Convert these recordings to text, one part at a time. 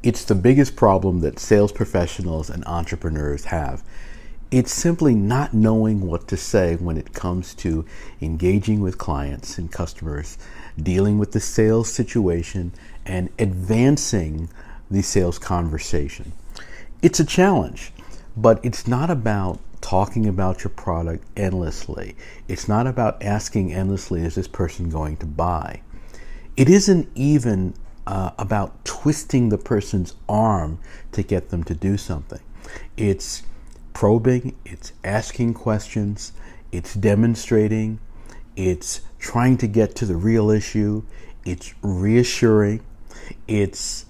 It's the biggest problem that sales professionals and entrepreneurs have. It's simply not knowing what to say when it comes to engaging with clients and customers, dealing with the sales situation, and advancing the sales conversation. It's a challenge, but it's not about talking about your product endlessly. It's not about asking endlessly, is this person going to buy? It isn't even about twisting the person's arm to get them to do something. It's probing, it's asking questions, it's demonstrating, it's trying to get to the real issue, it's reassuring, it's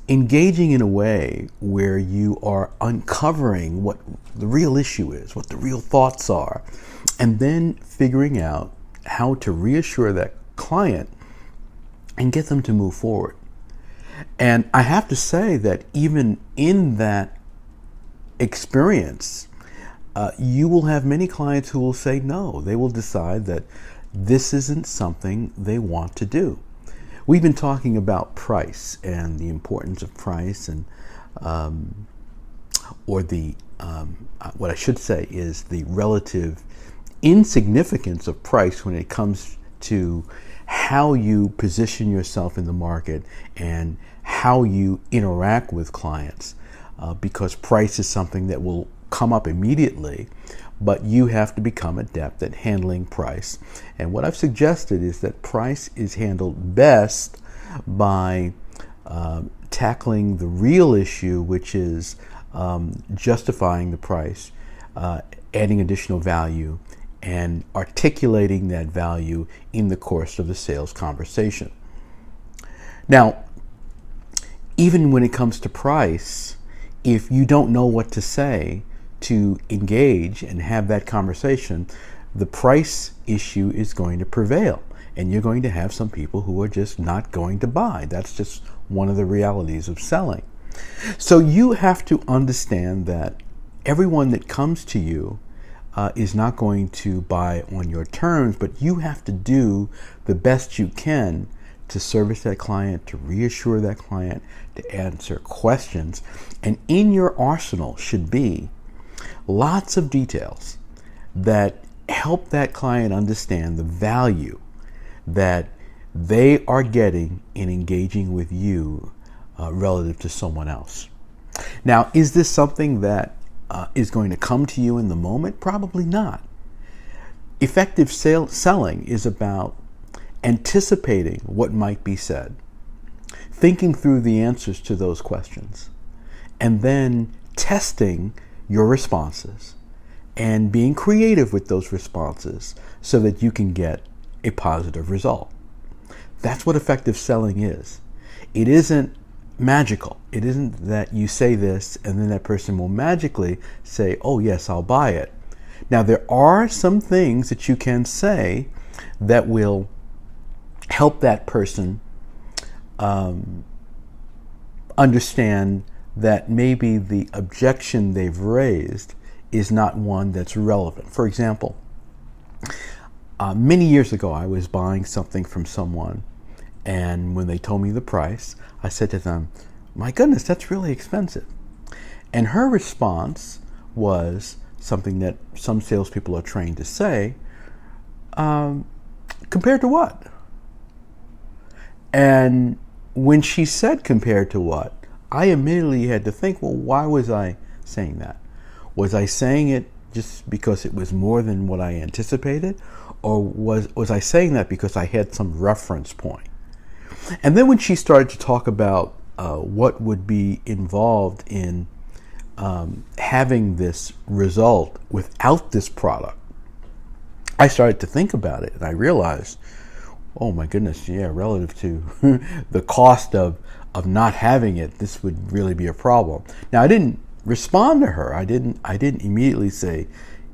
engaging in a way where you are uncovering what the real issue is, what the real thoughts are, and then figuring out how to reassure that client and get them to move forward. And I have to say that even in that experience, you will have many clients who will say no. They will decide that this isn't something they want to do. We've been talking about price and the importance of price, and what I should say is the relative insignificance of price when it comes to how you position yourself in the market and how you interact with clients, because price is something that will come up immediately, but you have to become adept at handling price. And what I've suggested is that price is handled best by tackling the real issue, which is justifying the price, adding additional value, and articulating that value in the course of the sales conversation. Now, even when it comes to price, if you don't know what to say to engage and have that conversation, the price issue is going to prevail, and you're going to have some people who are just not going to buy. That's just one of the realities of selling. So you have to understand that everyone that comes to you is not going to buy on your terms, but you have to do the best you can to service that client, to reassure that client, to answer questions. And in your arsenal should be lots of details that help that client understand the value that they are getting in engaging with you relative to someone else. Now, is this something that is going to come to you in the moment? Probably not. Effective selling is about anticipating what might be said, thinking through the answers to those questions, and then testing your responses and being creative with those responses so that you can get a positive result. That's what effective selling is. It isn't magical. It isn't that you say this and then that person will magically say, oh yes, I'll buy it. Now, there are some things that you can say that will help that person understand that maybe the objection they've raised is not one that's relevant. For example, many years ago, I was buying something from someone, and when they told me the price, I said to them, my goodness, that's really expensive. And her response was something that some salespeople are trained to say, compared to what? And when she said compared to what, I immediately had to think, well, why was I saying that? Was I saying it just because it was more than what I anticipated? Or was I saying that because I had some reference point? And then when she started to talk about what would be involved in having this result without this product, I started to think about it, and I realized, oh my goodness, yeah, relative to the cost of not having it, this would really be a problem. Now, I didn't respond to her. I didn't immediately say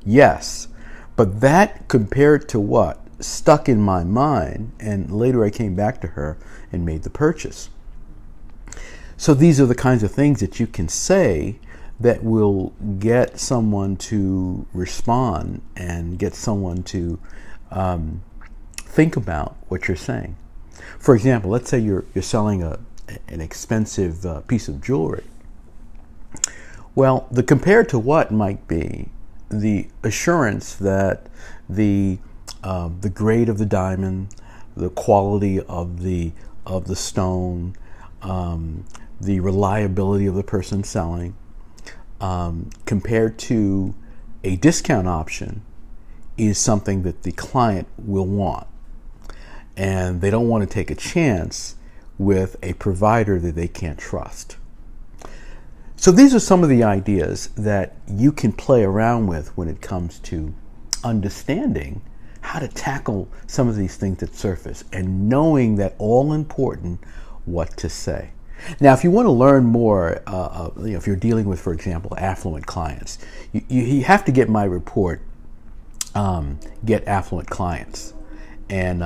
yes, but that compared to what stuck in my mind, and later I came back to her and made the purchase. So these are the kinds of things that you can say that will get someone to respond and get someone to think about what you're saying. For example, let's say you're selling an expensive piece of jewelry. Well, the compared to what might be the assurance that the grade of the diamond, the quality of the stone, the reliability of the person selling, compared to a discount option, is something that the client will want. And they don't want to take a chance with a provider that they can't trust. So these are some of the ideas that you can play around with when it comes to understanding how to tackle some of these things that surface and knowing that all important what to say. Now, if you want to learn more, if you're dealing with, for example, affluent clients, you have to get my report, Get Affluent Clients. And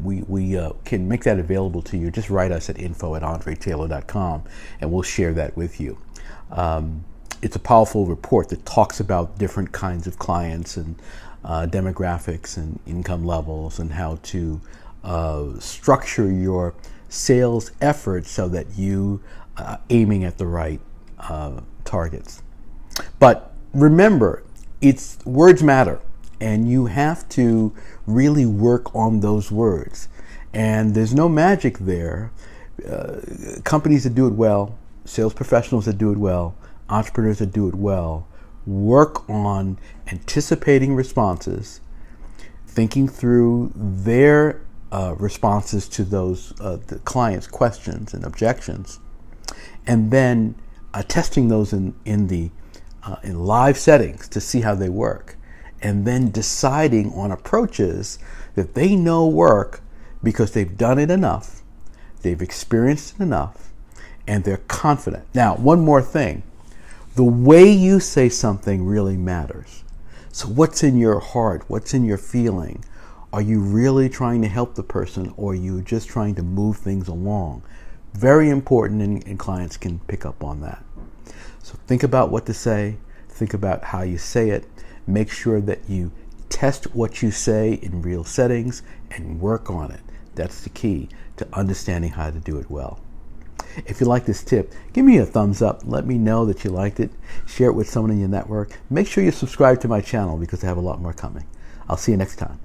we can make that available to you. Just write us at info@andretaylor.com and we'll share that with you. It's a powerful report that talks about different kinds of clients and demographics and income levels and how to structure your sales efforts so that you are aiming at the right targets. But remember, words matter. And you have to really work on those words. And there's no magic there. Companies that do it well, sales professionals that do it well, entrepreneurs that do it well, work on anticipating responses, thinking through their responses to those the client's questions and objections, and then testing those in live settings to see how they work. And then deciding on approaches that they know work because they've done it enough, they've experienced it enough, and they're confident. Now, one more thing. The way you say something really matters. So what's in your heart? What's in your feeling? Are you really trying to help the person, or are you just trying to move things along? Very important, and clients can pick up on that. So think about what to say. Think about how you say it. Make sure that you test what you say in real settings and work on it. That's the key to understanding how to do it well. If you like this tip, give me a thumbs up. Let me know that you liked it. Share it with someone in your network. Make sure you subscribe to my channel because I have a lot more coming. I'll see you next time.